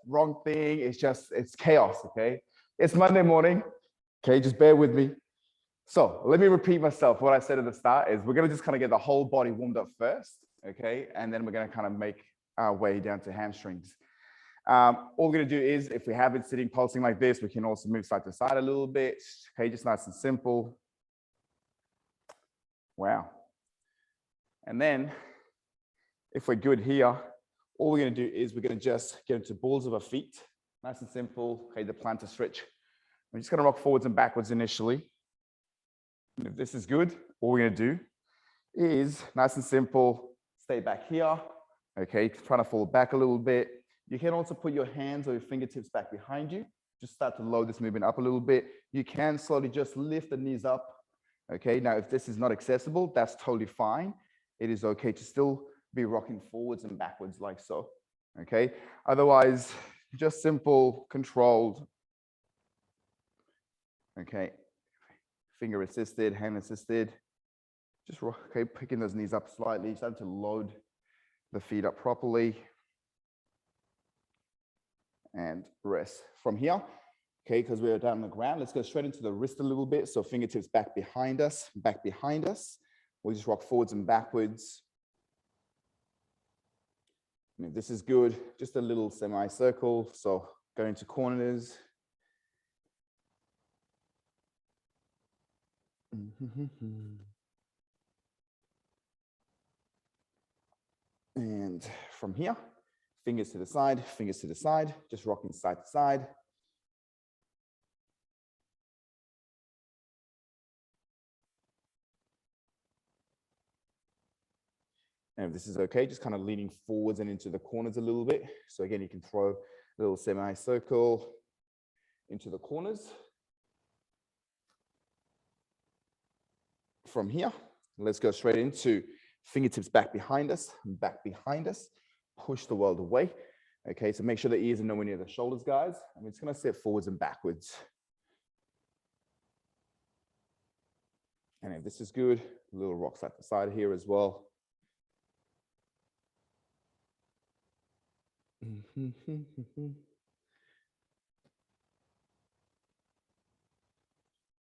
wrong thing. It's chaos, okay? It's Monday morning, okay? Just bear with me. So let me repeat myself. What I said at the start is we're gonna just kind of get the whole body warmed up first, okay? And then we're gonna kind of make our way down to hamstrings. All we're gonna do is, if we have it sitting pulsing like this, we can also move side to side a little bit, okay? Just nice and simple. Wow. And then if we're good here, all we're going to do is we're going to just get into balls of our feet. Nice and simple. Okay, the plantar stretch. I'm just going to rock forwards and backwards initially. And if this is good, all we're going to do is nice and simple, stay back here. Okay, trying to fall back a little bit. You can also put your hands or your fingertips back behind you. Just start to load this movement up a little bit. You can slowly just lift the knees up. Okay, now if this is not accessible, that's totally fine. It is okay to still be rocking forwards and backwards like so, okay? Otherwise, just simple, controlled, okay? Finger assisted, hand assisted. Just, okay, picking those knees up slightly, starting to load the feet up properly. And rest. From here, okay, because we're down on the ground, let's go straight into the wrist a little bit. So fingertips back behind us, back behind us. We'll just rock forwards and backwards. And if this is good, just a little semicircle. So go into corners. And from here, fingers to the side, just rocking side to side. And if this is okay, just kind of leaning forwards and into the corners a little bit. So again, you can throw a little semicircle into the corners. From here, let's go straight into fingertips back behind us, push the world away. Okay, so make sure the ears are nowhere near the shoulders, guys. I'm just gonna step forwards and backwards. And if this is good, a little rock side to side here as well. And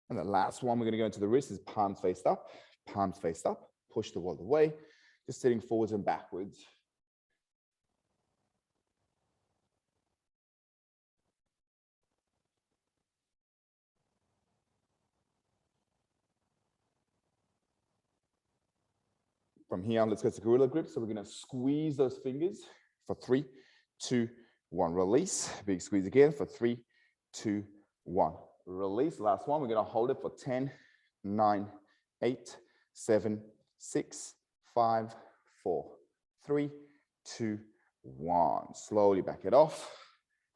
the last one we're going to go into the wrist is palms face up, push the world away, just sitting forwards and backwards. From here, let's go to gorilla grip. So we're going to squeeze those fingers for 3, 2, 1. Release. Big squeeze again for 3, 2, 1. Release. Last one. We're going to hold it for 10, 9, 8, 7, 6, 5, 4, 3, 2, 1. Slowly back it off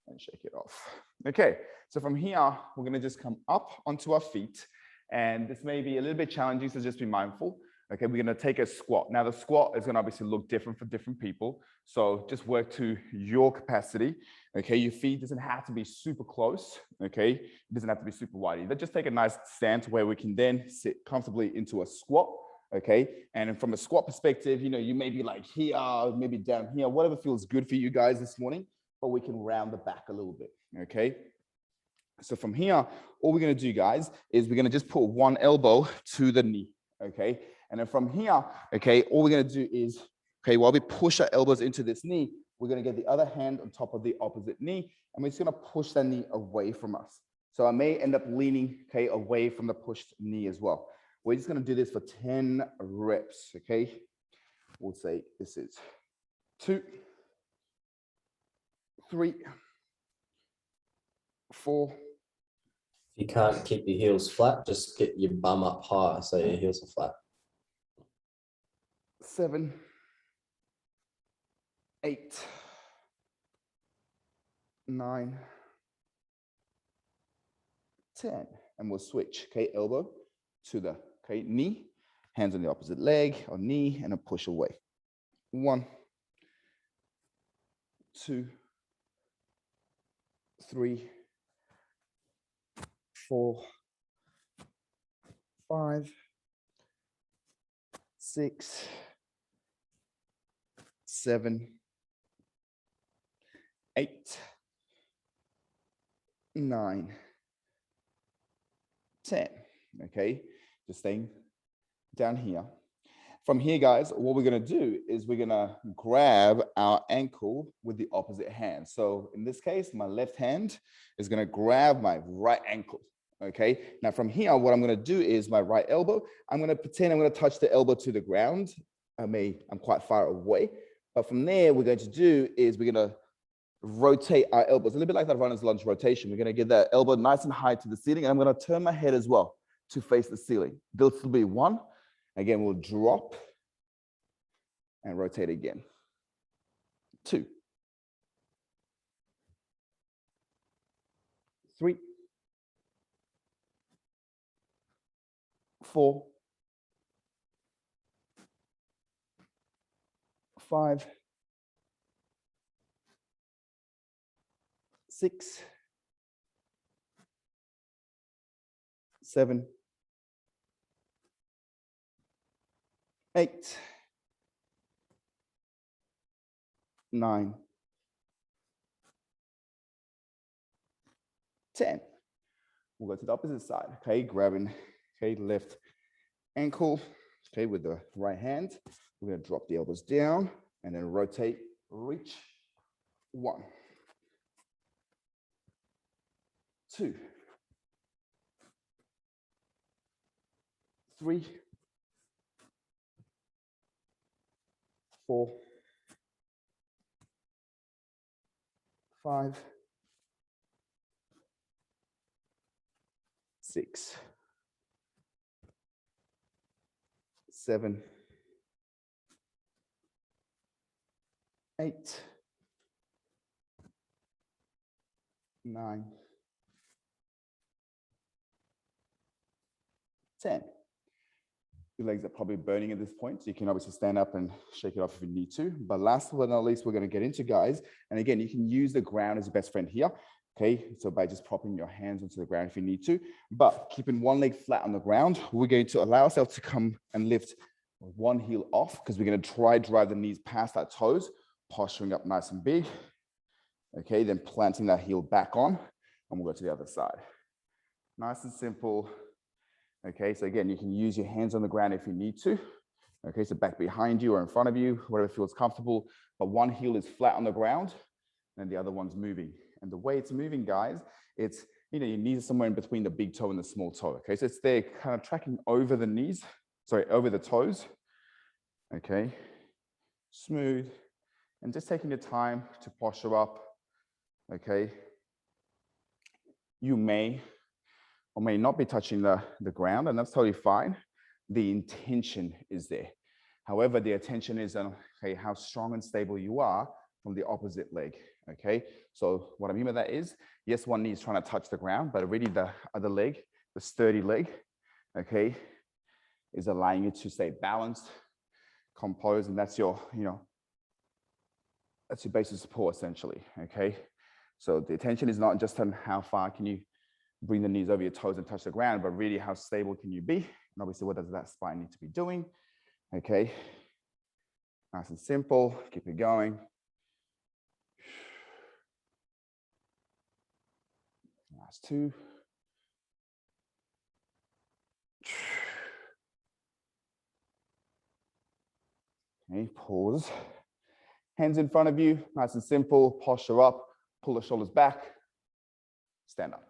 and shake it off. Okay. So from here, we're going to just come up onto our feet. And this may be a little bit challenging, so just be mindful. Okay, we're gonna take a squat. Now the squat is gonna obviously look different for different people. So just work to your capacity. Okay, your feet doesn't have to be super close. Okay, it doesn't have to be super wide either. Just take a nice stance where we can then sit comfortably into a squat. Okay, and from a squat perspective, you know, you may be like here, maybe down here, whatever feels good for you guys this morning, but we can round the back a little bit. Okay. So from here, all we're gonna do, guys, is we're gonna just put one elbow to the knee. Okay. And then from here, okay, all we're gonna do is, okay, while we push our elbows into this knee, we're gonna get the other hand on top of the opposite knee, and we're just gonna push that knee away from us. So I may end up leaning, okay, away from the pushed knee as well. We're just gonna do this for 10 reps, okay? We'll say this is 2, 3, 4. If you can't keep your heels flat, just get your bum up high so your heels are flat. 7, 8, 9, 10. And we'll switch, okay, elbow to the, okay, knee, hands on the opposite leg or knee, and a push away. 1, 2, 3, 4, 5, 6, 7, 8, 9, 10. Okay, just staying down here. From here, guys, what we're going to do is we're going to grab our ankle with the opposite hand. So in this case, my left hand is going to grab my right ankle. Okay, now from here, what I'm going to do is my right elbow, I'm going to pretend I'm going to touch the elbow to the ground. I'm quite far away, but from there, we're going to do is we're going to rotate our elbows, a little bit like that runner's lunge rotation. We're going to get that elbow nice and high to the ceiling, and I'm going to turn my head as well to face the ceiling. This will be 1. Again, we'll drop and rotate again. 2, 3, 4, 5, 6, 7, 8, 9, 10. We'll go to the opposite side. Okay, grabbing, okay, left ankle, okay, with the right hand. We're going to drop the elbows down and then rotate, reach. 1, 2, 3, 4, 5, 6, 7, 8, 9, 10. Your legs are probably burning at this point, so you can obviously stand up and shake it off if you need to. But last but not least, we're going to get into, guys. And again, you can use the ground as your best friend here. Okay, so by just propping your hands onto the ground if you need to, but keeping one leg flat on the ground, we're going to allow ourselves to come and lift one heel off because we're going to try drive the knees past our toes, posturing up nice and big. Okay, then planting that heel back on, and we'll go to the other side. Nice and simple. Okay, so again, you can use your hands on the ground if you need to. Okay, so back behind you or in front of you, whatever feels comfortable, but one heel is flat on the ground and the other one's moving. And the way it's moving, guys, it's, your knees are somewhere in between the big toe and the small toe. Okay, so it's there kind of tracking over the knees, over the toes. Okay, smooth, and just taking the time to posture up. Okay, you may or may not be touching the ground, and that's totally fine. The intention is there. However, the attention is on how strong and stable you are from the opposite leg. Okay, so what I mean by that is, yes, one knee is trying to touch the ground, but really the other leg, the sturdy leg, okay, is allowing you to stay balanced, composed, and that's your, that's your base of support essentially. Okay, so the attention is not just on how far can you bring the knees over your toes and touch the ground, but really how stable can you be? And obviously, what does that spine need to be doing? Okay, nice and simple, keep it going. Last 2. Okay, pause. Hands in front of you, nice and simple, posture up, pull the shoulders back, stand up.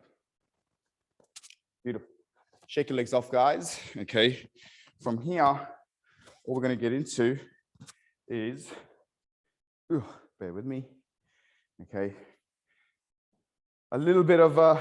Beautiful. Shake your legs off, guys. Okay, from here, what we're going to get into is, bear with me, okay, a little bit of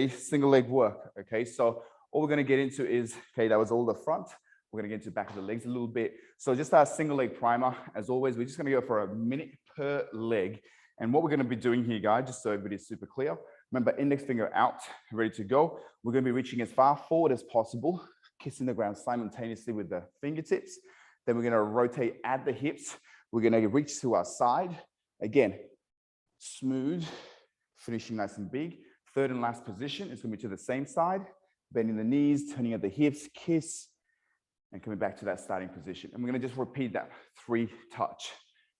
single leg work. Okay, so all we're going to get into is, that was all the front. We're going to get into the back of the legs a little bit. So just our single leg primer, as always, we're just going to go for a minute per leg. And what we're going to be doing here, guys, just so everybody's super clear, remember, index finger out, ready to go. We're going to be reaching as far forward as possible, kissing the ground simultaneously with the fingertips. Then we're going to rotate at the hips. We're going to reach to our side. Again, smooth, finishing nice and big. Third and last position is going to be to the same side, bending the knees, turning at the hips, kiss, and coming back to that starting position. And we're going to just repeat that 3 touch,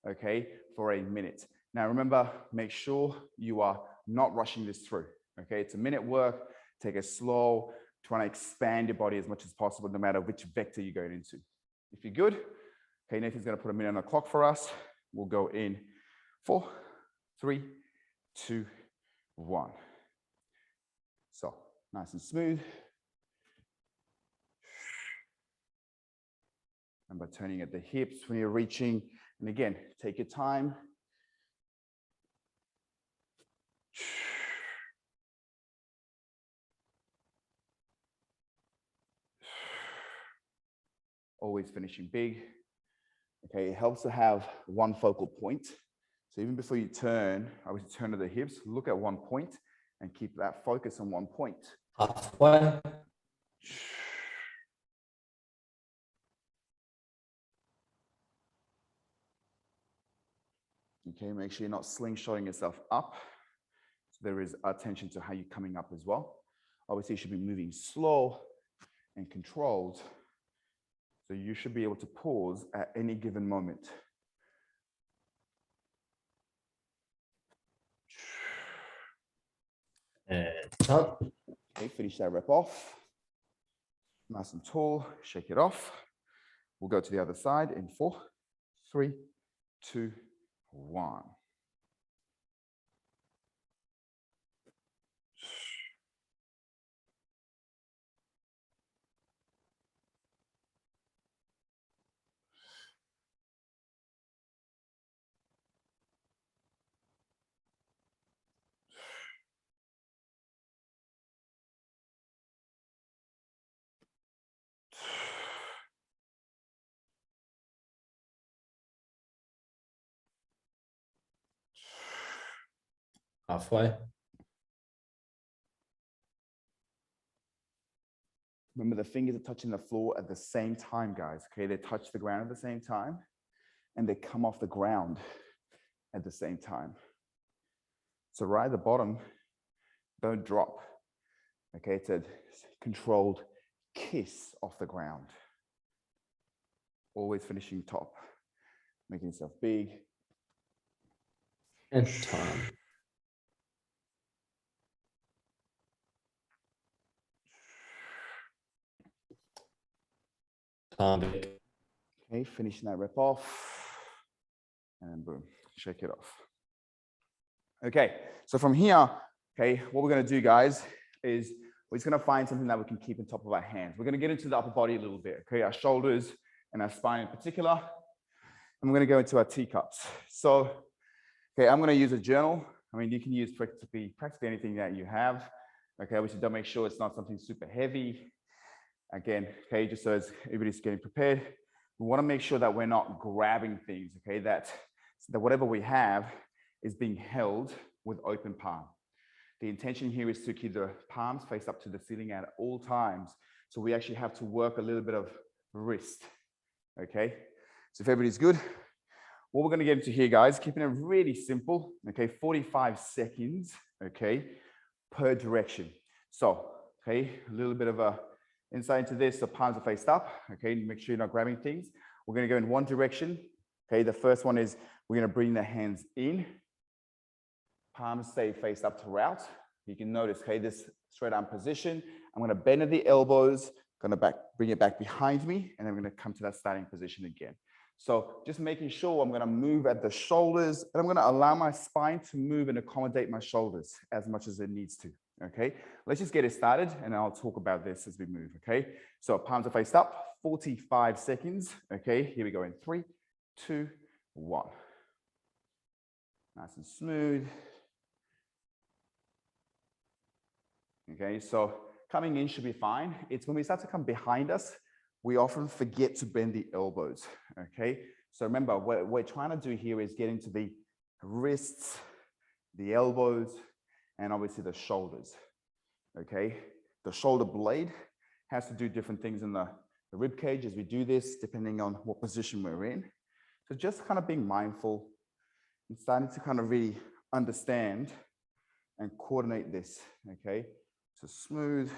okay, for a minute. Now remember, make sure you are not rushing this through, okay? It's a minute work, take it slow, try to expand your body as much as possible, no matter which vector you're going into. If you're good, okay, Nathan's gonna put a minute on the clock for us. We'll go in 4, 3, 2, 1. So, nice and smooth. Remember turning at the hips when you're reaching. And again, take your time. Always finishing big. Okay, it helps to have one focal point. So even before you turn, I would turn to the hips, look at one point and keep that focus on one point. Halfway. Okay, make sure you're not slingshotting yourself up. So there is attention to how you're coming up as well. Obviously, you should be moving slow and controlled. So you should be able to pause at any given moment. And jump. Okay, finish that rep off. Nice and tall, shake it off. We'll go to the other side in 4, 3, 2, 1. Halfway. Remember, the fingers are touching the floor at the same time, guys. Okay, they touch the ground at the same time, and they come off the ground at the same time. So right at the bottom, don't drop. Okay, it's a controlled kiss off the ground. Always finishing top, making yourself big. And time. Time. Okay, finishing that rep off. And then boom, shake it off. Okay, so from here, okay, what we're gonna do, guys, is we're just gonna find something that we can keep on top of our hands. We're gonna get into the upper body a little bit, okay, our shoulders and our spine in particular. And we're gonna go into our teacups. So, okay, I'm gonna use a journal. I mean, you can use practically anything that you have. Okay, obviously don't make sure it's not something super heavy. Again, okay, just so as everybody's getting prepared, we wanna make sure that we're not grabbing things, okay, that whatever we have is being held with open palm. The intention here is to keep the palms face up to the ceiling at all times. So we actually have to work a little bit of wrist, okay? So if everybody's good, what we're gonna get into here, guys, keeping it really simple, okay, 45 seconds, okay, per direction. So, okay, a little bit of a insight into this. The palms are faced up, okay, make sure you're not grabbing things. We're gonna go in one direction, okay? The first one is we're gonna bring the hands in, palms stay faced up throughout. You can notice, okay, this straight arm position. I'm gonna bend at the elbows, bring it back behind me, and I'm gonna come to that starting position again. So just making sure I'm gonna move at the shoulders, and I'm gonna allow my spine to move and accommodate my shoulders as much as it needs to, okay? Let's just get it started, and I'll talk about this as we move, okay? So palms are faced up, 45 seconds, okay? Here we go in 3, 2, 1. Nice and smooth. Okay, so coming in should be fine. It's when we start to come behind us, we often forget to bend the elbows, okay? So remember, what we're trying to do here is get into the wrists, the elbows, and obviously the shoulders, okay? The shoulder blade has to do different things in the rib cage as we do this, depending on what position we're in. So just kind of being mindful and starting to kind of really understand and coordinate this, okay? So smooth,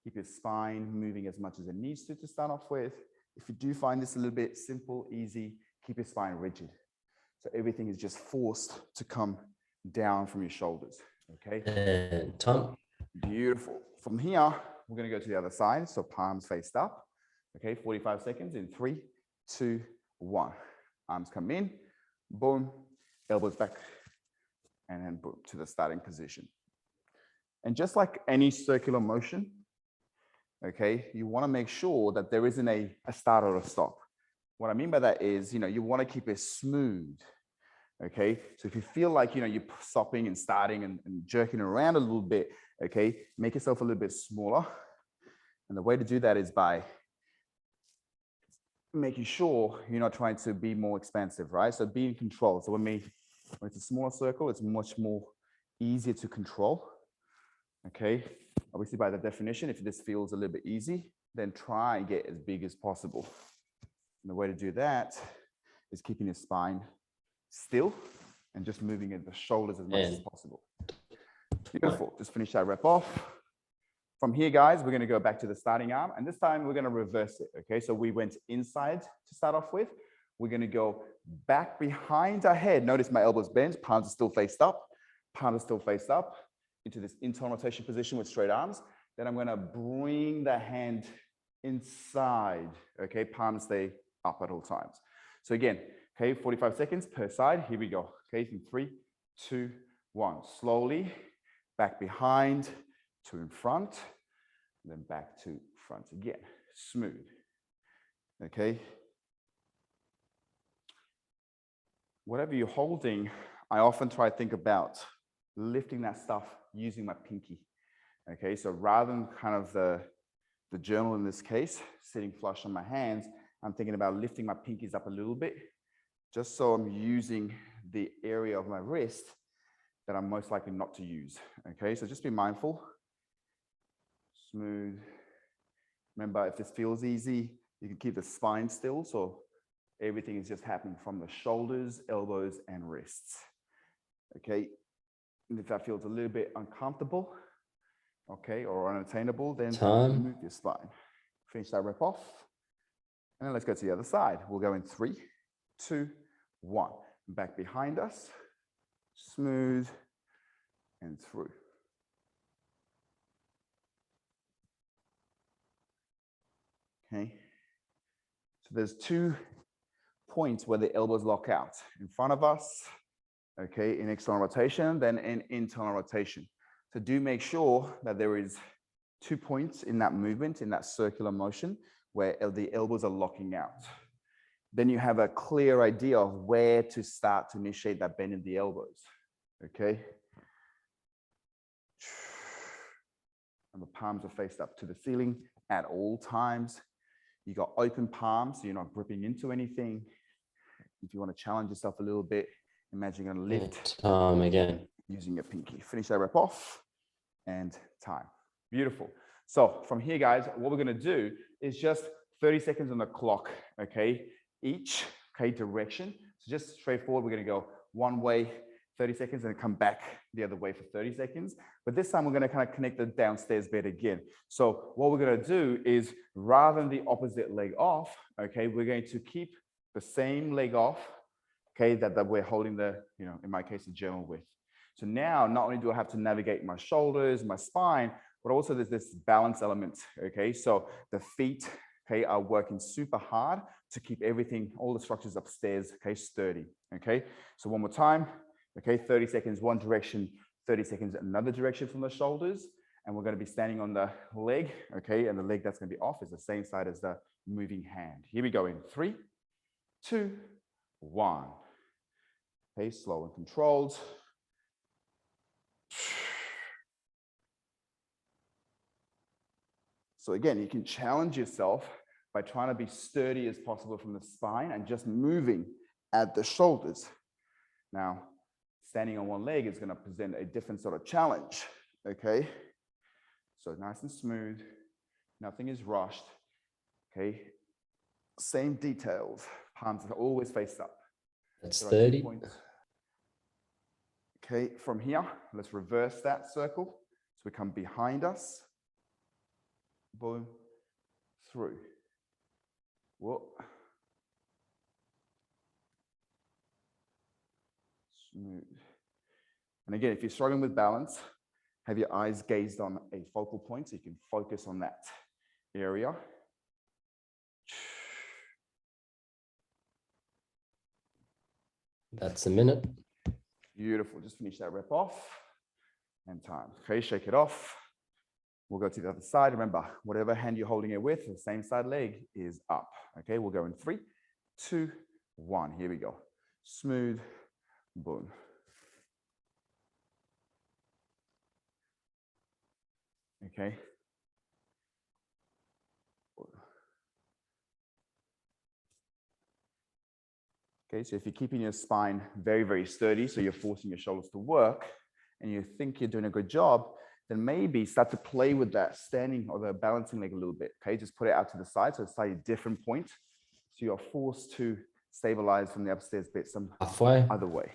keep your spine moving as much as it needs to start off with. If you do find this a little bit simple, easy, keep your spine rigid. So everything is just forced to come down from your shoulders, okay? And time. Beautiful. From here, we're gonna go to the other side. So palms faced up, okay? 45 seconds in 3, 2, 1. Arms come in, boom, elbows back, and then boom, to the starting position. And just like any circular motion, okay, you wanna make sure that there isn't a start or a stop. What I mean by that is, you wanna keep it smooth, okay? So if you feel like, you're stopping and starting and jerking around a little bit, okay, make yourself a little bit smaller. And the way to do that is by making sure you're not trying to be more expansive, right? So be in control. So when it's a smaller circle, it's much more easier to control, okay? Obviously, by the definition, if this feels a little bit easy, then try and get as big as possible. And the way to do that is keeping your spine still and just moving the shoulders as much as possible. Beautiful. Just finish that rep off. From here, guys, we're going to go back to the starting arm, and this time we're going to reverse it, okay? So we went inside to start off with. We're going to go back behind our head. Notice my elbows bent, palms are still faced up, palms are still faced up into this internal rotation position with straight arms. Then I'm going to bring the hand inside, okay? Palms stay up at all times. So again, okay, 45 seconds per side. Here we go, okay? In 3, 2, 1. Slowly back behind to in front, and then back to front again. Smooth, okay? Whatever you're holding, I often try to think about lifting that stuff using my pinky, okay? So rather than kind of the journal in this case, sitting flush on my hands, I'm thinking about lifting my pinkies up a little bit, just so I'm using the area of my wrist that I'm most likely not to use, okay? So just be mindful. Smooth. Remember, if this feels easy, you can keep the spine still, so everything is just happening from the shoulders, elbows, and wrists, okay? And if that feels a little bit uncomfortable, okay, or unattainable, then move your spine. Finish that rep off, and then let's go to the other side. We'll go in 3, 2, 1. Back behind us, smooth, and through. Okay, so there's 2 points where the elbows lock out. In front of us, okay, in external rotation, then in internal rotation. So do make sure that there is 2 points in that movement, in that circular motion, where the elbows are locking out. Then you have a clear idea of where to start to initiate that bend in the elbows, okay? And the palms are faced up to the ceiling at all times. You got open palms, so you're not gripping into anything. If you want to challenge yourself a little bit, imagine you're going to lift again using your pinky. Finish that rep off and time. Beautiful. So from here, guys, what we're going to do is just 30 seconds on the clock, okay? Each, okay, direction. So just straightforward, we're going to go one way, 30 seconds, and come back the other way for 30 seconds. But this time we're going to kind of connect the downstairs bed again. So what we're going to do is, rather than the opposite leg off, okay, we're going to keep the same leg off, okay, that we're holding the, in my case, the journal with. So now, not only do I have to navigate my shoulders, my spine, but also there's this balance element, okay? So the feet, okay, are working super hard to keep everything, all the structures upstairs, okay, sturdy, okay? So one more time, okay, 30 seconds one direction, 30 seconds another direction from the shoulders, and we're going to be standing on the leg, okay, and the leg that's going to be off is the same side as the moving hand. Here we go in 3, 2, 1. Okay, slow and controlled. So again, you can challenge yourself by trying to be sturdy as possible from the spine and just moving at the shoulders. Now, standing on one leg is going to present a different sort of challenge, okay? So nice and smooth, nothing is rushed, okay? Same details, palms are always faced up. That's 30. Okay, from here, let's reverse that circle. So we come behind us, boom, through. Whoa. smooth. And again, if you're struggling with balance, have your eyes gazed on a focal point so you can focus on that area. That's a minute. Beautiful. Just finish that rep off and time. Okay, shake it off. We'll go to the other side. Remember, whatever hand you're holding it with, the same side leg is up. Okay, we'll go in 3, 2, 1. Here we go. Smooth, boom. Okay. Okay, so if you're keeping your spine very, very sturdy, so you're forcing your shoulders to work, and you think you're doing a good job, then maybe start to play with that standing or the balancing leg a little bit. Okay, just put it out to the side, so it's a different point. So you're forced to stabilize from the upstairs bit some Halfway. other way.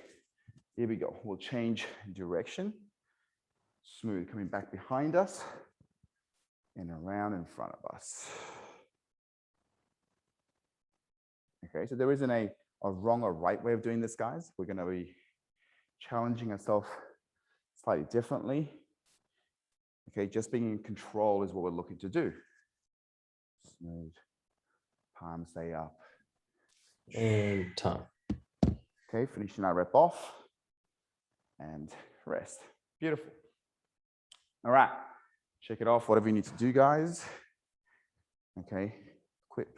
Here we go. We'll change direction. Smooth, coming back behind us and around in front of us. Okay, so there isn't a wrong or right way of doing this, guys. We're going to be challenging ourselves slightly differently. Okay, just being in control is what we're looking to do. Smooth, palms stay up. And time. Okay, finishing our rep off and rest. Beautiful. All right, shake it off, whatever you need to do, guys. Okay, quick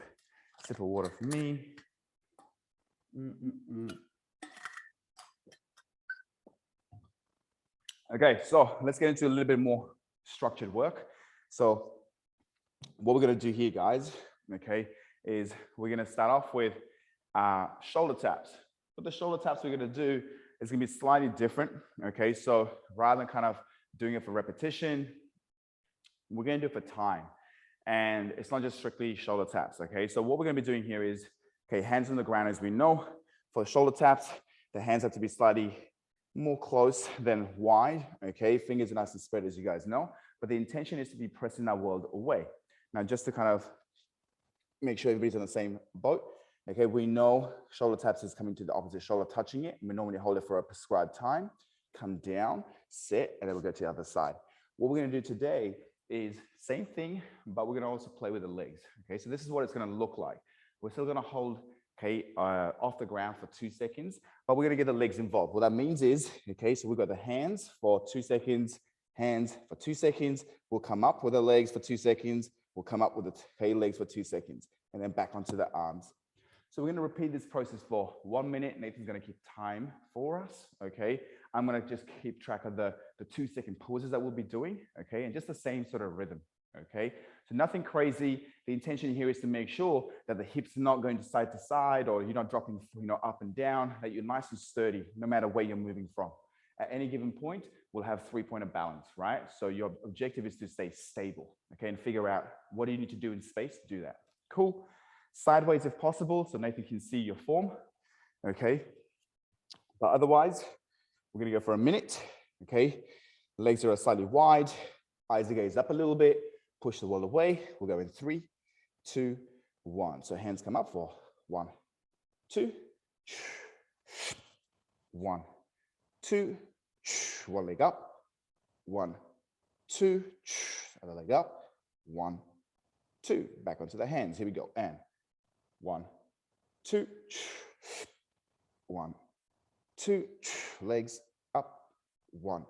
sip of water for me. Okay, so let's get into a little bit more structured work. So what we're going to do here, guys, okay, is we're going to start off with shoulder taps. What the shoulder taps we're going to do is going to be slightly different. Okay, so rather than kind of doing it for repetition, we're going to do it for time. And it's not just strictly shoulder taps. Okay, so what we're going to be doing here is, okay, hands on the ground, as we know. For the shoulder taps, the hands have to be slightly more close than wide. Okay, fingers are nice and spread, as you guys know. But the intention is to be pressing that world away. Now, just to kind of make sure everybody's on the same boat. Okay, we know shoulder taps is coming to the opposite shoulder, touching it. We normally hold it for a prescribed time. Come down, sit, and then we'll go to the other side. What we're going to do today is same thing, but we're going to also play with the legs. Okay, so this is what it's going to look like. We're still going to hold, okay, off the ground for 2 seconds, but we're going to get the legs involved. What that means is, okay, so we've got the hands for 2 seconds, hands for 2 seconds. We'll come up with the legs for 2 seconds. We'll come up with the legs for 2 seconds, and then back onto the arms. So we're going to repeat this process for 1 minute. Nathan's going to keep time for us, okay? I'm going to just keep track of the 2 second pauses that we'll be doing, okay? And just the same sort of rhythm, okay? So nothing crazy. The intention here is to make sure that the hips are not going to side, or you're not dropping, up and down, that you're nice and sturdy, no matter where you're moving from. At any given point, we'll have 3-point of balance, right? So your objective is to stay stable, okay? And figure out what do you need to do in space to do that. Cool. Sideways if possible, so Nathan can see your form, okay? But otherwise, we're gonna go for a minute, okay? Legs are slightly wide, eyes are gazed up a little bit, push the wall away. We'll go in 3, 2, 1. So hands come up for 1, 2, 1, 2, 1 leg up, 1, 2, other leg up, 1, 2. Back onto the hands. Here we go. And 1, 2, 1, 2. Legs up. 1,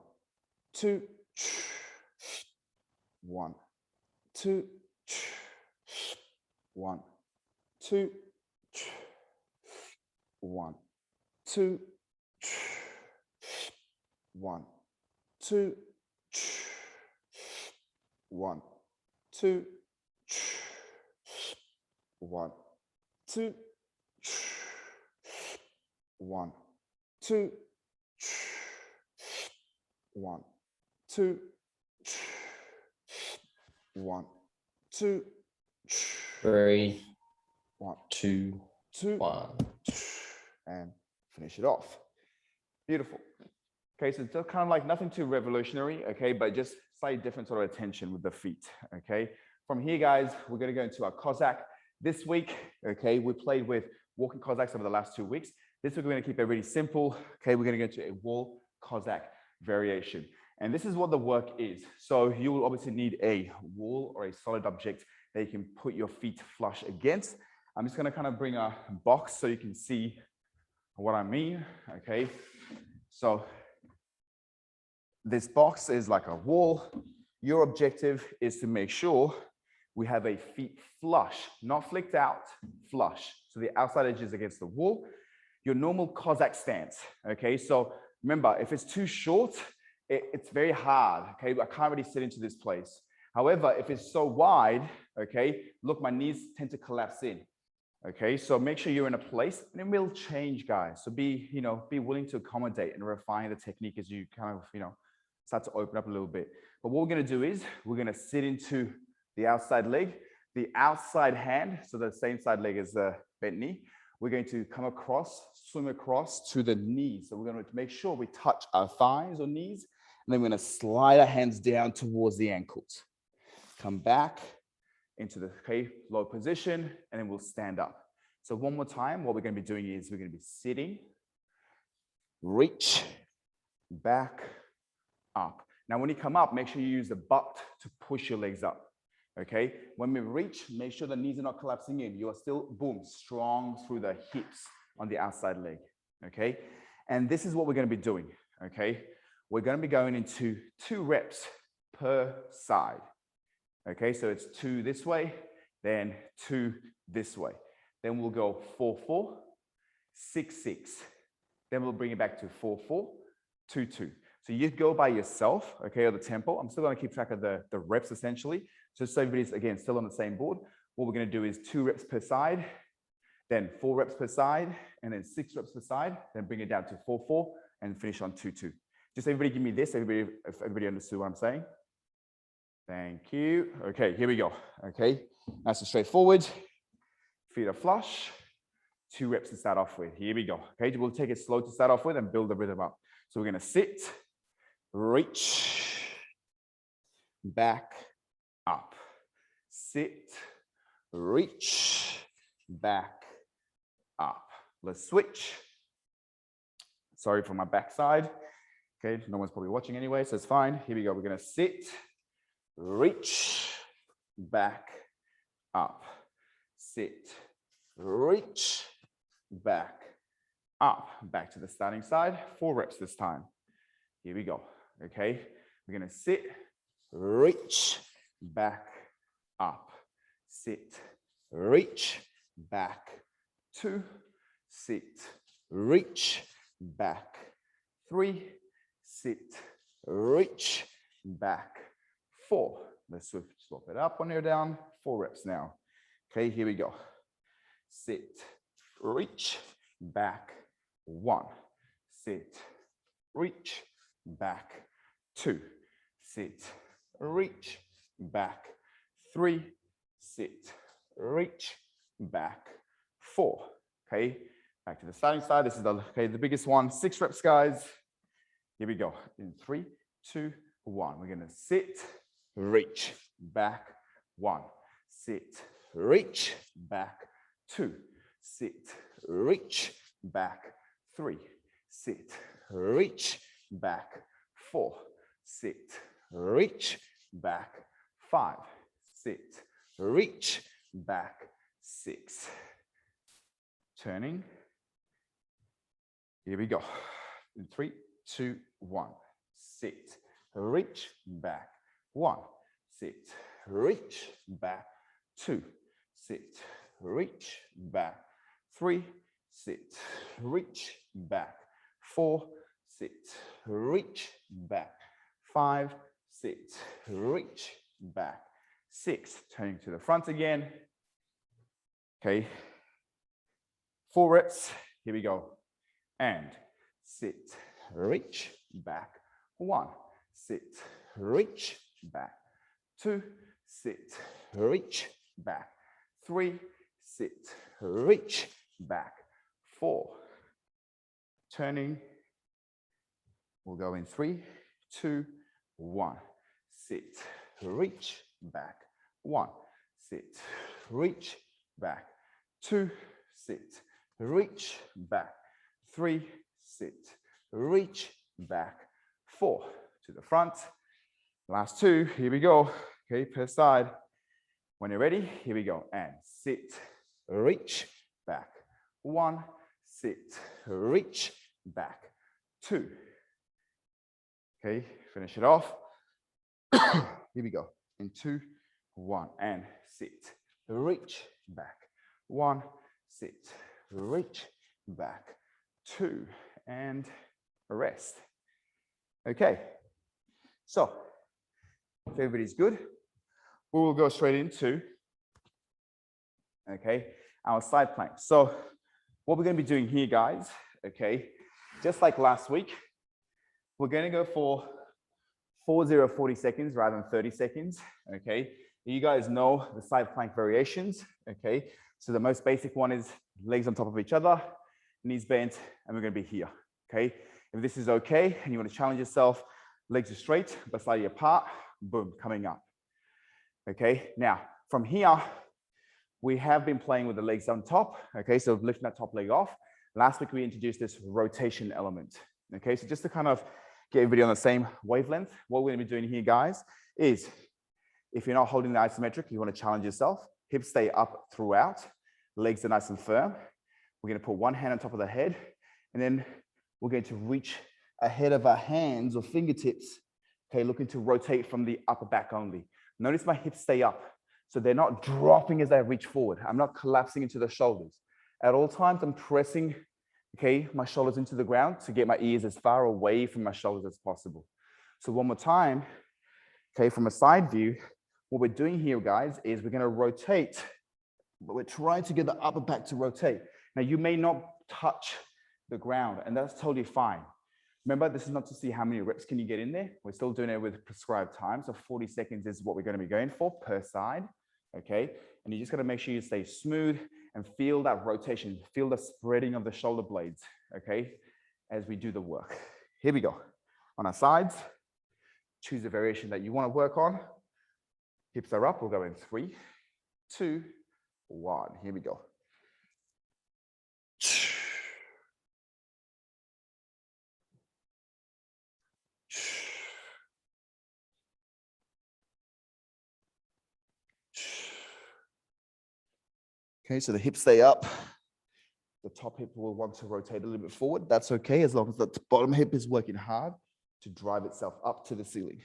2, 1, 2, 1, 2, 1, 2, 1, 2, 1, 2, 1, 2, 1, 2, 1, 2, 1, 2, 3, 1, 2, 1. And finish it off. Beautiful. Okay, so it's kind of like nothing too revolutionary, okay, but just slightly different sort of attention with the feet, okay? From here, guys, we're going to go into our Cossack. This week, okay, we played with walking Cossacks over the last 2 weeks. This week we're going to keep it really simple. Okay, we're going to go to a wall Cossack variation. And this is what the work is. So you will obviously need a wall or a solid object that you can put your feet flush against. I'm just going to kind of bring a box so you can see what I mean. Okay, so this box is like a wall. Your objective is to make sure we have a feet flush, not flicked out, flush. So the outside edge is against the wall. Your normal Cossack stance, okay? So remember, if it's too short, it's very hard, okay? I can't really sit into this place. However, if it's so wide, okay, look, my knees tend to collapse in, okay? So make sure you're in a place, and it will change, guys. So be willing to accommodate and refine the technique as you kind of, start to open up a little bit. But what we're gonna do is, we're gonna sit into the outside leg, the outside hand, so the same side leg as the bent knee. We're going to come across, swim across to the knees. So we're going to make sure we touch our thighs or knees, and then we're going to slide our hands down towards the ankles. Come back into the low position, and then we'll stand up. So one more time, what we're going to be doing is we're going to be sitting, reach, back, up. Now, when you come up, make sure you use the butt to push your legs up. Okay, when we reach, make sure the knees are not collapsing in. You are still, boom, strong through the hips on the outside leg. Okay, and this is what we're going to be doing. Okay, we're going to be going into 2 reps per side. Okay, so it's 2 this way, then 2 this way. Then we'll go 4-4, 6-6. Then we'll bring it back to 4-4, 2-2. So you go by yourself, okay, or the tempo. I'm still going to keep track of the reps essentially. Just so everybody's, again, still on the same board. What we're going to do is 2 reps per side, then 4 reps per side, and then 6 reps per side, then bring it down to 4-4 and finish on 2-2. Just everybody give me this, if everybody understood what I'm saying. Thank you. Okay, here we go. Okay, nice and straightforward. Feet are flush. 2 reps to start off with. Here we go. Okay, we'll take it slow to start off with and build the rhythm up. So we're going to sit, reach, back, up, sit, reach, back, up. Let's switch. Sorry for my backside. Okay, no one's probably watching anyway, so it's fine. Here we go. We're going to sit, reach, back, up, sit, reach, back, up. Back to the starting side. 4 reps this time. Here we go. Okay, we're going to sit, reach, back, up, sit, reach, back, 2, sit, reach, back, 3, sit, reach, back, 4. Let's swap it up on your down. 4 reps now. Okay, here we go. Sit, reach, back, 1, sit, reach, back, 2, sit, reach, back, 3, sit, reach, back, 4. Okay, back to the starting side. This is the biggest one. 6 reps, guys. Here we go. In 3, 2, 1. We're gonna sit, reach, back, 1, sit, reach, back, 2, sit, reach, back, 3, sit, reach, back, 4, sit, reach, back, 5, sit, reach, back, 6. Turning. Here we go. In 3, 2, 1. Sit, reach, back, 1, sit, reach, back, 2, sit, reach, back, 3, sit, reach, back, 4, sit, reach, back, 5, sit, reach, back, 6. Turning to the front again. Okay. 4 reps. Here we go. And sit, reach, back, 1, sit, reach, back, 2, sit, reach, back, 3, sit, reach, back, 4. Turning. We'll go in 3, 2, 1. Sit, reach, back, 1, sit, reach, back, 2, sit, reach, back, 3, sit, reach, back, 4, to the front. Last 2, here we go. Okay, per side. When you're ready, here we go. And sit, reach, back. 1, sit, reach, back. 2. Okay, finish it off. Here we go. In 2, 1, and sit, reach, back. 1, sit, reach, back. 2, and rest. Okay, so if everybody's good, we will go straight into, okay, our side plank. So what we're going to be doing here, guys, okay, just like last week, we're going to go for 40 seconds rather than 30 seconds, okay? You guys know the side plank variations, okay? So the most basic one is legs on top of each other, knees bent, and we're going to be here, okay? If this is okay and you want to challenge yourself, legs are straight but slightly apart, boom, coming up. Okay, now from here, we have been playing with the legs on top. Okay, so lifting that top leg off. Last week, we introduced this rotation element. Okay, so just to kind of get everybody on the same wavelength, what we're gonna be doing here, guys, is if you're not holding the isometric, you wanna challenge yourself, hips stay up throughout, legs are nice and firm. We're gonna put one hand on top of the head, and then we're going to reach ahead of our hands or fingertips. Okay, looking to rotate from the upper back only. Notice my hips stay up, so they're not dropping as I reach forward. I'm not collapsing into the shoulders. At all times, I'm pressing, okay, my shoulders into the ground to get my ears as far away from my shoulders as possible. So one more time, okay, from a side view, what we're doing here, guys, is we're gonna rotate, but we're trying to get the upper back to rotate. Now, you may not touch the ground, and that's totally fine. Remember, this is not to see how many reps can you get in there. We're still doing it with prescribed time. So 40 seconds is what we're going to be going for per side. Okay. And you just got to make sure you stay smooth and feel that rotation, feel the spreading of the shoulder blades. Okay. As we do the work. Here we go. On our sides, choose the variation that you want to work on. Hips are up. We'll go in 3, 2, 1. Here we go. Okay, so the hips stay up. The top hip will want to rotate a little bit forward. That's okay, as long as the bottom hip is working hard to drive itself up to the ceiling.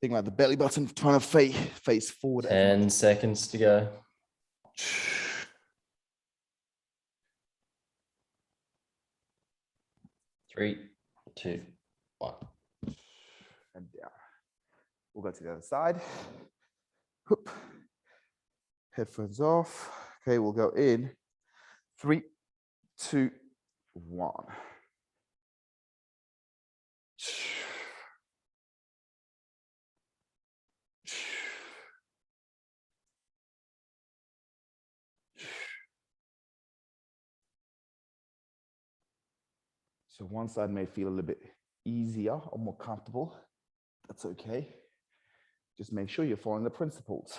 Think like the belly button trying to face forward. 10 seconds to go. Three, 2, 1. And down. We'll go to the other side. Whoop. Headphones off. Okay, we'll go in 3, 2, 1. So one side may feel a little bit easier or more comfortable. That's okay. Just make sure you're following the principles.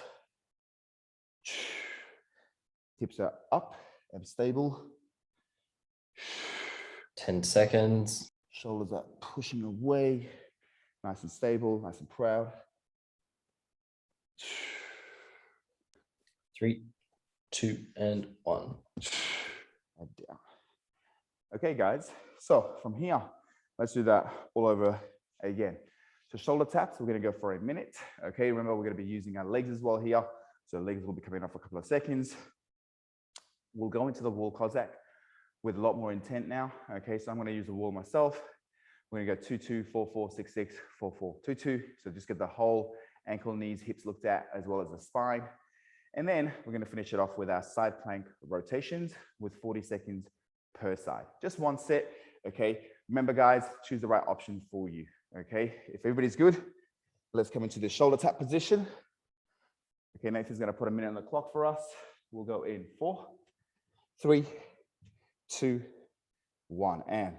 Hips are up and stable. 10 seconds. Shoulders are pushing away. Nice and stable, nice and proud. 3, 2, and 1. And down. Okay, guys. So from here, let's do that all over again. So shoulder taps, we're going to go for a minute. Okay, remember we're going to be using our legs as well here. So legs will be coming up for a couple of seconds. We'll go into the wall Cossack with a lot more intent now. Okay, so I'm going to use the wall myself. We're going to go 2, 2, 4, 4, 6, 6, 4, 4, 2, 2. So just get the whole ankle, knees, hips looked at, as well as the spine. And then we're going to finish it off with our side plank rotations with 40 seconds per side. Just one set. Okay, remember guys, choose the right option for you. Okay, if everybody's good, let's come into the shoulder tap position. Okay, Nathan's going to put a minute on the clock for us. We'll go in 4, 3, 2, 1, and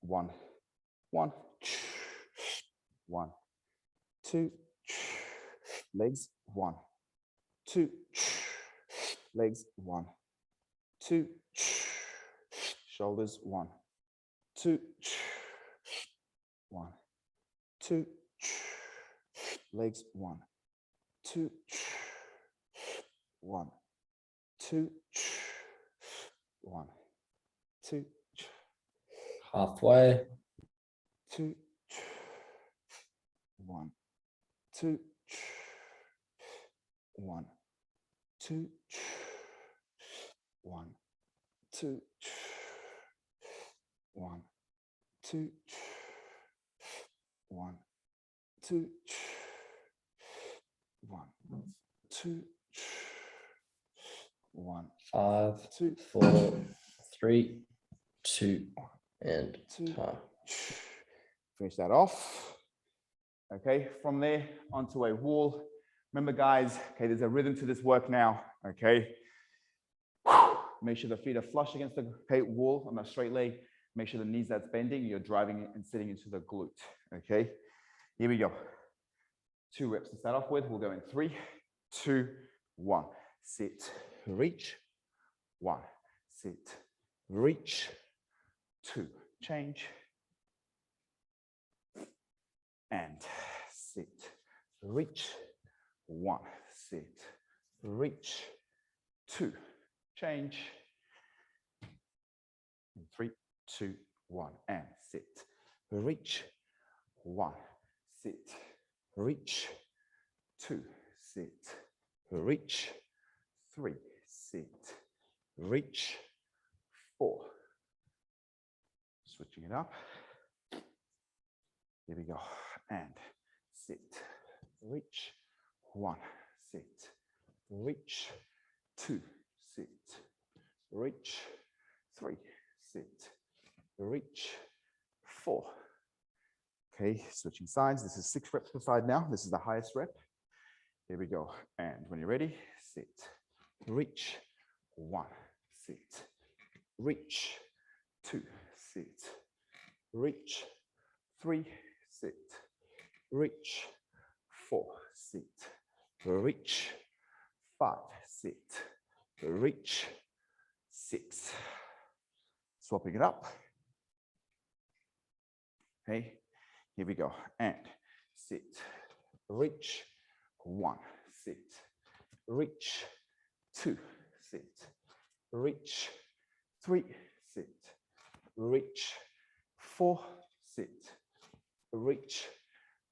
1, 1, 1, 2, legs, 1, 2, legs, 1, 2, shoulders, 1, 2, 1, 2, legs, 1, 2, 1, 2, 1, 2, Halfway. 2, 1, 2, 1, 2, 1, 2, 1, 2, 1, 2, 1, 2, 1, 5, 2, 4, 3, 2, and 2. time. Finish that off. Okay, from there onto a wall. Remember, guys, okay, there's a rhythm to this work now. Okay, make sure the feet are flush against the wall on the straight leg. Make sure the knees that's bending, you're driving and sitting into the glute. Okay, here we go. 2 reps to start off with. We'll go in 3, 2, 1. Sit, reach. 1, sit, reach. 2, change. And sit, reach. 1, sit, reach. 2, change. 3, 2, 1, and sit, reach. 1, sit, reach. 2, sit, reach. 3, sit, reach. 4. Switching it up. Here we go. And sit, reach. 1, sit, reach. 2, sit, reach. 3, sit, reach. 4. Okay, switching sides. This is 6 reps per side now. This is the highest rep. Here we go. And when you're ready, sit, reach. 1, sit, reach. 2, sit, reach. 3, sit, reach. 4, sit, reach. 5, sit, reach. 6. Swapping it up. Okay, here we go. And sit, reach. 1, sit, reach. 2, sit, reach. 3, sit, reach. 4, sit, reach.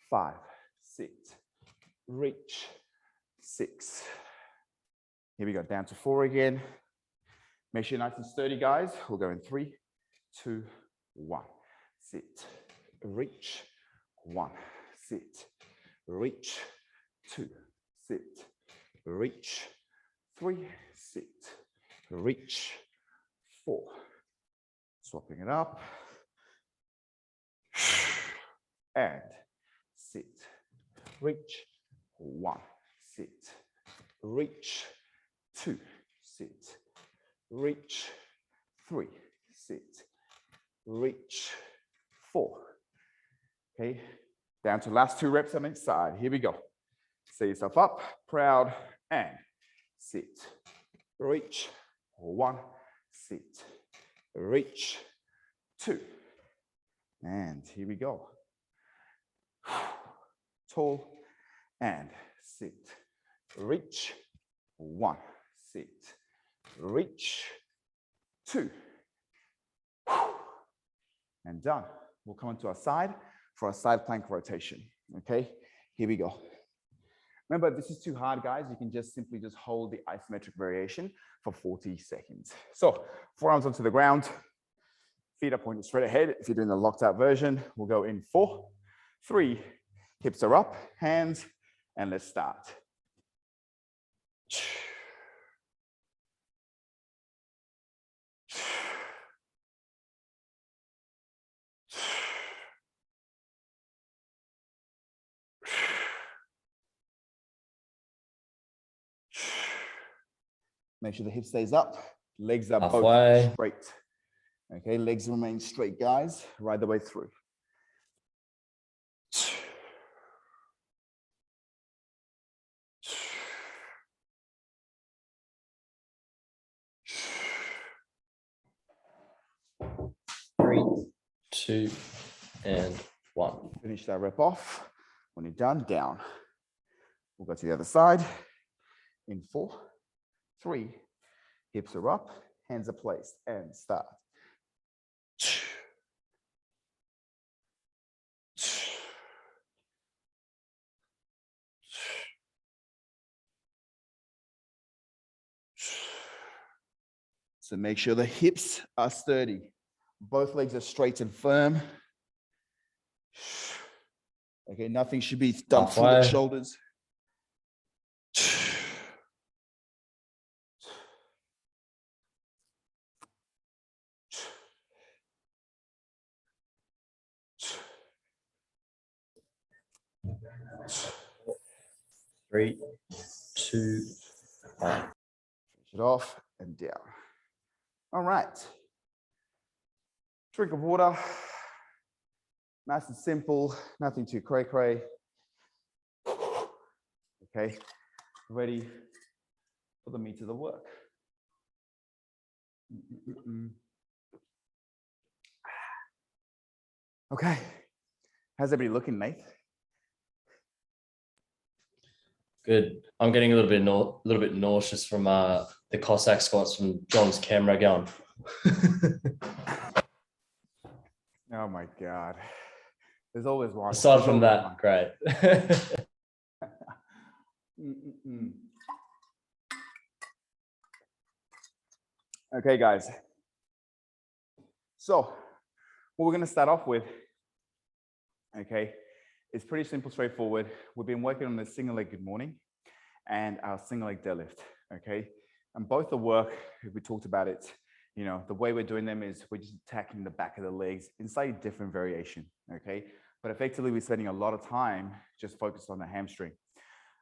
5, sit, reach. 6. Here we go, down to 4 again. Make sure you're nice and sturdy, guys. We'll go in 3, 2, 1. Sit, reach. 1, sit, reach. 2, sit, reach. 3, sit, reach. 4. Swapping it up. And sit, reach. 1, sit, reach. 2, sit, reach. 3, sit, reach. 4. Okay, down to last 2 reps on each side. Here we go. Set yourself up, proud, and sit, reach. 1, sit, reach. 2, and here we go. Tall, and sit, reach. 1, sit, reach. 2, and done. We'll come onto our side for a side plank rotation. Okay, here we go. Remember, if this is too hard, guys, you can just simply hold the isometric variation for 40 seconds. So forearms onto the ground, feet are pointed straight ahead. If you're doing the locked out version, we'll go in 4, 3, hips are up, hands, and let's start. Make sure the hip stays up, legs are both straight. Okay, legs remain straight, guys, right the way through. 2, and 1. Finish that rep off. When you're done, down. We'll go to the other side. In 4, 3, hips are up, hands are placed, and start. So make sure the hips are sturdy. Both legs are straight and firm. Okay, nothing should be done through the shoulders. Three, 2, 1. Finish it off and down. All right. Drink of water. Nice and simple, nothing too cray-cray. Okay, ready for the meat of the work. Okay, how's everybody looking, mate? Good. I'm getting a little bit nauseous from the Cossack squats from John's camera going. Oh my God. There's always one. Aside from that, great. Okay, guys. So what we're going to start off with, okay, is pretty simple, straightforward. We've been working on the single leg good morning and our single leg deadlift, okay? And both the work, we talked about it, you know, the way we're doing them is we're just attacking the back of the legs in slightly different variation, okay? But effectively, we're spending a lot of time just focused on the hamstring.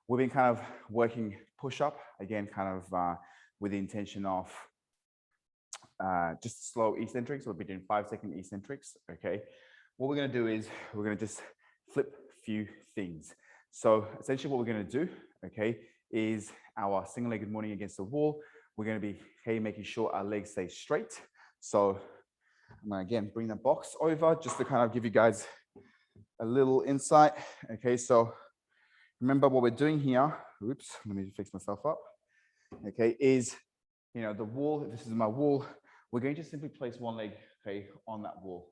We've been kind of working push-up, again, kind of with the intention of just slow eccentrics. We'll be doing 5-second eccentrics, okay? What we're gonna do is we're gonna just flip a few things. So essentially what we're gonna do, okay, is our single-legged morning against the wall. We're gonna be, okay, making sure our legs stay straight. So I'm gonna, again, bring the box over just to kind of give you guys a little insight. Okay, so remember what we're doing here. Oops, let me fix myself up. Okay, is, you know, the wall, this is my wall. We're going to simply place one leg, okay, on that wall.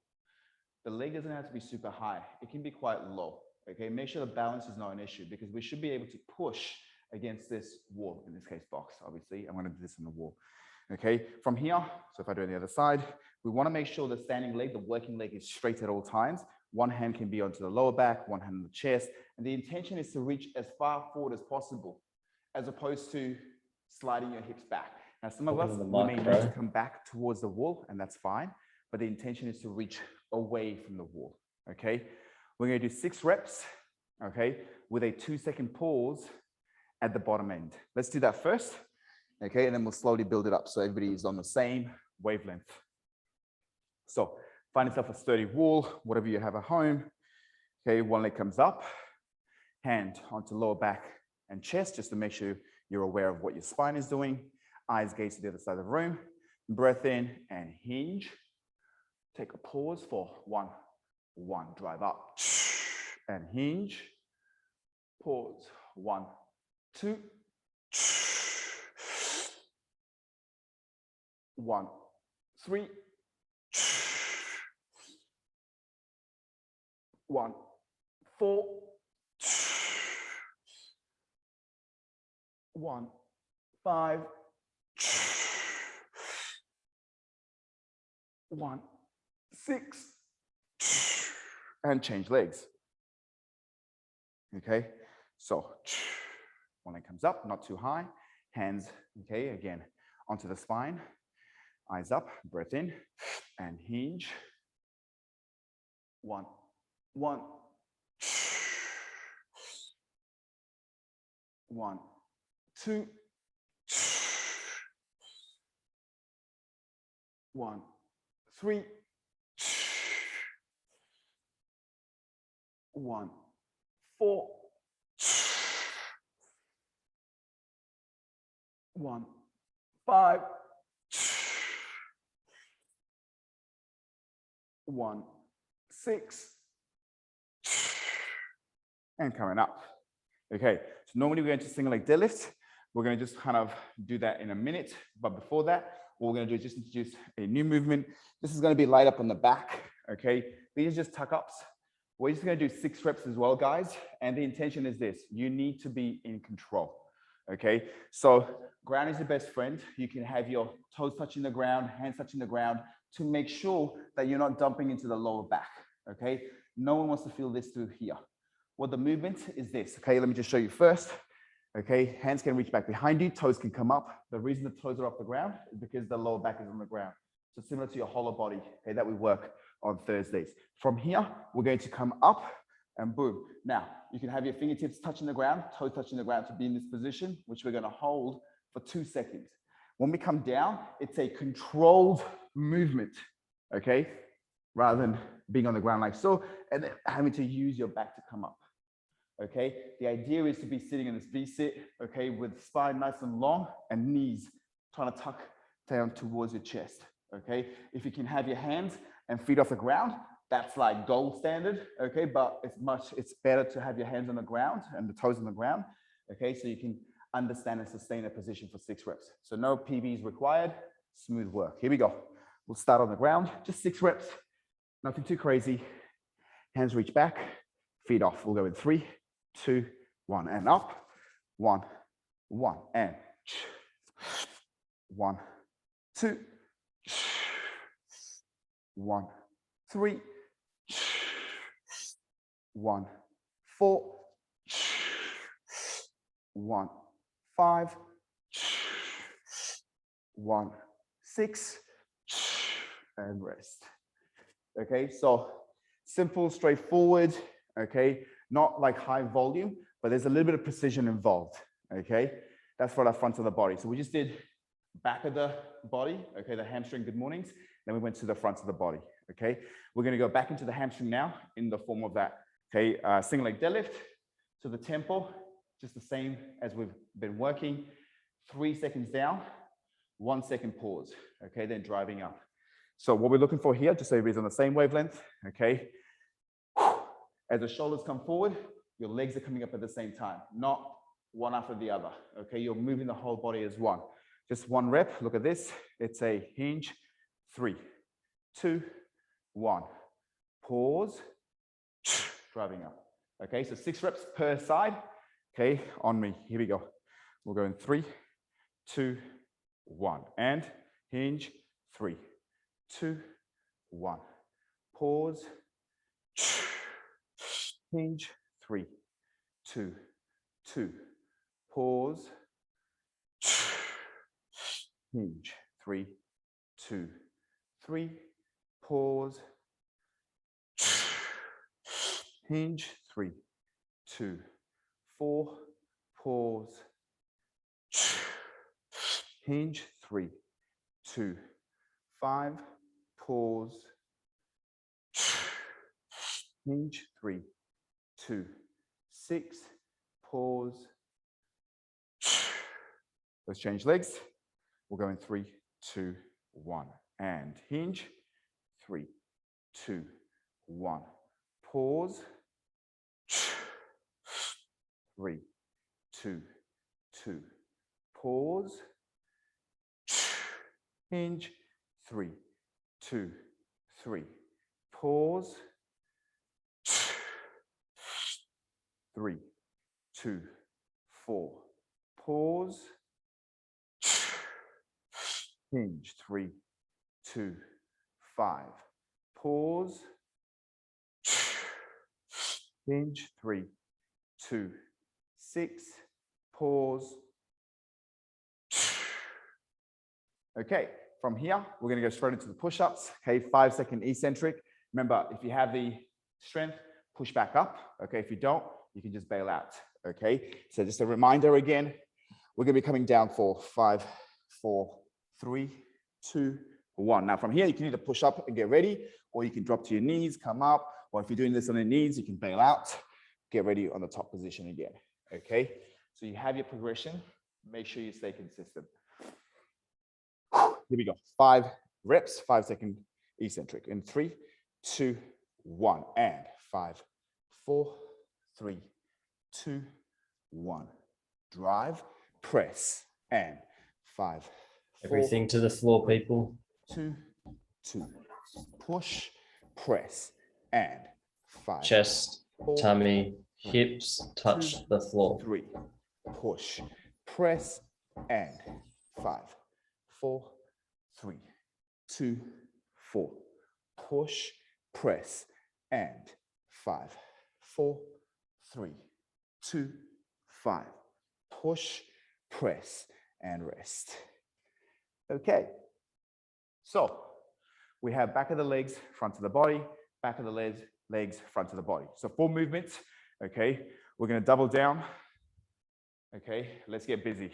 The leg doesn't have to be super high. It can be quite low. Okay, make sure the balance is not an issue because we should be able to push against this wall, in this case, box, obviously. I'm gonna do this on the wall. Okay, from here, so if I do it on the other side, we wanna make sure the standing leg, the working leg is straight at all times. One hand can be onto the lower back, one hand on the chest, and the intention is to reach as far forward as possible, as opposed to sliding your hips back. Now, some of us, we may need to come back towards the wall, and that's fine, but the intention is to reach away from the wall, okay? We're gonna do 6 reps, okay, with a 2-second pause at the bottom end. Let's do that first, okay, and then we'll slowly build it up so everybody is on the same wavelength. So find yourself a sturdy wall, whatever you have at home. Okay, one leg comes up, hand onto lower back and chest, just to make sure you're aware of what your spine is doing. Eyes gaze to the other side of the room. Breath in and hinge. Take a pause for 1. Drive up and hinge. Pause. 1, 2. 1, 3. 1, 4. 1, 5. 1, 6. And change legs. Okay, so one leg comes up, not too high. Hands, okay, again, onto the spine. Eyes up, breath in, and hinge. 1, 1. 1, 2. 1, 3. 1, 4. 1, 5. 1, 6, and coming up. Okay, so normally we're going to single leg deadlift. We're going to just kind of do that in a minute. But before that, what we're going to do is just introduce a new movement. This is going to be light up on the back. Okay, these are just tuck ups. We're just going to do 6 reps as well, guys. And the intention is this: you need to be in control. Okay, so ground is your best friend. You can have your toes touching the ground, hands touching the ground to make sure that you're not dumping into the lower back. Okay, no one wants to feel this through here. Well, the movement is this. Okay, let me just show you first. Okay, hands can reach back behind you, toes can come up. The reason the toes are off the ground is because the lower back is on the ground. So similar to your hollow body, okay, that we work on Thursdays. From here, we're going to come up and boom. Now, you can have your fingertips touching the ground, toes touching the ground to be in this position, which we're going to hold for 2 seconds. When we come down, it's a controlled movement, okay, rather than being on the ground like so, and then having to use your back to come up. Okay, the idea is to be sitting in this V-sit, okay, with spine nice and long and knees trying to tuck down towards your chest, okay? If you can have your hands and feet off the ground, that's like gold standard, okay? But it's better to have your hands on the ground and the toes on the ground, okay? So you can understand and sustain a position for 6 reps. So no PBs required, smooth work. Here we go. We'll start on the ground, just 6 reps, nothing too crazy. Hands reach back, feet off. We'll go in 3, 2, 1, and up. 1, 1, and 1, 2, 1, 3, 1, 4, 1, 5, 1, 6, and rest. Okay, so simple, straightforward, okay? Not like high volume, but there's a little bit of precision involved, okay? That's for the front of the body. So we just did back of the body, okay, the hamstring good mornings. Then we went to the front of the body, okay? We're gonna go back into the hamstring now in the form of that, okay? Single leg deadlift. So the tempo, just the same as we've been working. 3 seconds down, 1 second pause, okay? Then driving up. So what we're looking for here, just so everybody's on the same wavelength, okay? As the shoulders come forward, your legs are coming up at the same time, not one after the other, okay? You're moving the whole body as one. Just 1 rep, look at this. It's a hinge, 3, 2, 1. Pause, driving up. Okay, so 6 reps per side, okay, on me. Here we go. We'll go in 3, 2, 1. And hinge, 3, 2, 1. Pause, hinge, 3, 2, 2. Pause, hinge, 3, 2, 3. Pause, hinge, 3, 2, 4. Pause, hinge, 3, 2, 5. Pause, hinge, 3, 2, 6. Pause. Let's change legs. We'll go in 3, 2, 1. And hinge, 3, 2, 1. Pause. 3, 2, 2. Pause. Hinge, 3, 2, 3. Pause. 3, 2, 4. Pause. Hinge, 3, 2, 5. Pause. Hinge, 3, 2, 6. Pause. Okay, from here, we're going to go straight into the push-ups. Okay, 5-second eccentric. Remember, if you have the strength, push back up. Okay, if you don't, you can just bail out. Okay, so just a reminder again, we're going to be coming down for 5, 4, 3, 2, 1. Now from here, you can either push up and get ready, or you can drop to your knees, come up, or if you're doing this on the knees, you can bail out, get ready on the top position again. Okay, so you have your progression. Make sure you stay consistent. Here we go. 5 reps, 5-second eccentric. In 3, 2, 1, and 5, 4, 3, 2, 1. Drive, press, and 5, 4, Everything to the floor, people. 2, 2. Push, press, and 5. Chest, 4, tummy, hips touch the floor. 3. Push, press, and 5, 4, 3, 2, 4. Push, press, and 5, 4, 3, 2, 5. Push, press, and rest. Okay. So we have back of the legs, front of the body, back of the legs, front of the body. So 4 movements. Okay. We're going to double down. Okay. Let's get busy.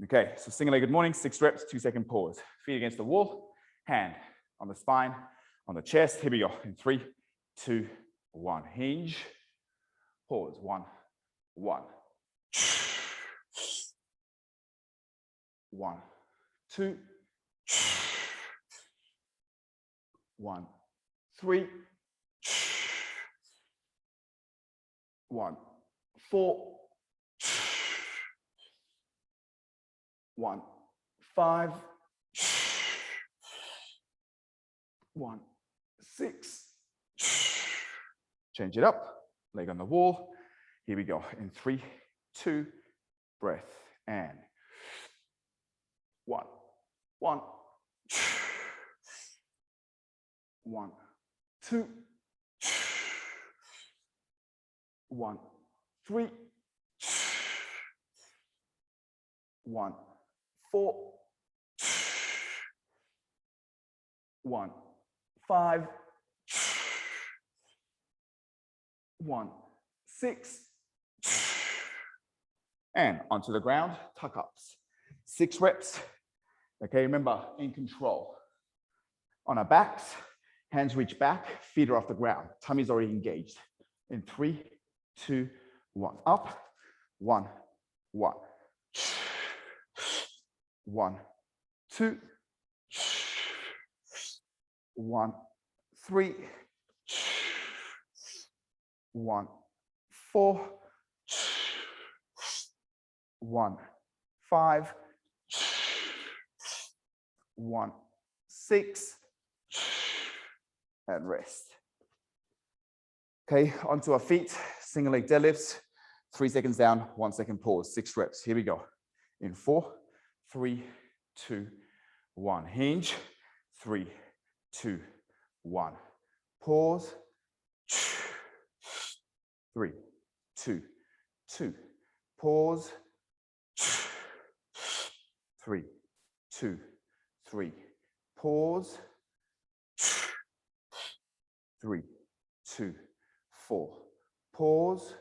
Okay. So single-legged morning, 6 reps, 2-second pause. Feet against the wall, hand on the spine, on the chest. Here we go. In 3, 2, 1. Hinge. Pause. 1, 1. 1, 2, 1, 3, 1, 4, 1, 5, 1, 6. Change it up. Leg on the wall. Here we go. In 3, 2, breath, and 1, 1, 1, 2, 1, 3, 1, 4, 1, 5, 1, 6, and onto the ground, tuck ups. 6 reps. Okay, remember, in control. On our backs, hands reach back, feet are off the ground. Tummy's already engaged. In 3, 2, 1. Up. 1, 1. 1, 2, 1, 3, 1, 4, 1, 5, 1, 6, and rest. Okay, onto our feet, single leg deadlifts, 3 seconds down, 1 second pause, 6 reps. Here we go. In 4, 3, 2, 1. Hinge, 3, 2, 1. Pause, 3, 2, 2. Pause, 3, 2, 3. Pause, 3, 2, 4. Pause,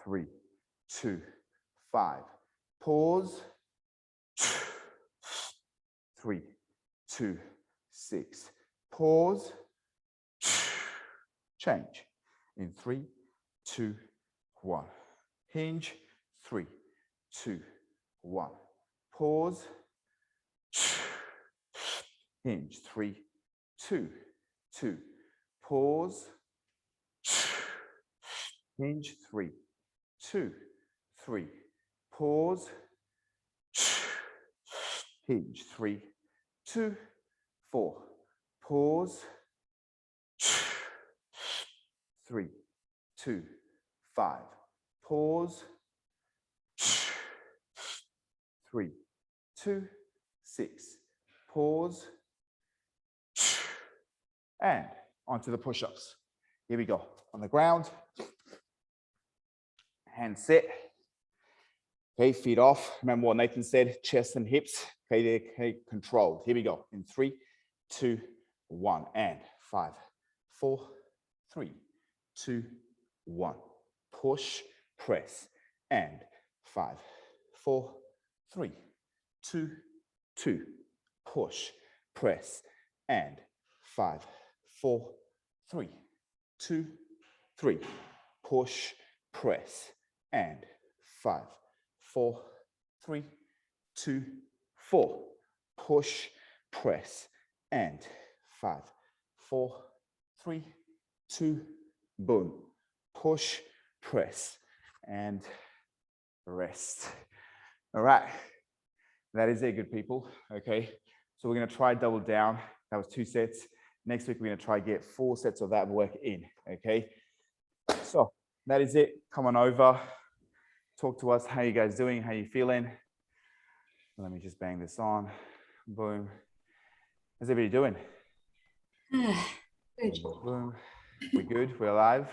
3, 2, 5. Pause, 3, 2, 6. Pause, change. In 3, 2, 1. Hinge, 3, 2, 1. Pause, hinge, 3, 2, 2. Pause, hinge, 3, 2, 3. Pause, hinge, 3, 2, 4. Pause, 3, 2, 5. Pause, 3, 2, 6. Pause, and onto the push-ups. Here we go. On the ground, hands set. Okay, feet off. Remember what Nathan said, chest and hips. Okay, they're controlled. Here we go. In 3, 2, 1, and 5, 4, 3, 2, 1. Push, press, and 5, 4, 3, 2, 2. Push, press, and 5, 4, 3, 2, 3. Push, press, and 5, 4, 3, 2, 4. Push, press, and 5, 4, 3, 2, boom. Push, press, and rest. All right, that is it, good people. Okay, so we're gonna try double down. That was 2 sets. Next week, we're gonna try get 4 sets of that work in, okay? So that is it. Come on over. Talk to us. How you guys doing? How you feeling? Let me just bang this on. Boom. How's everybody doing? Good. Boom. We good? We're alive?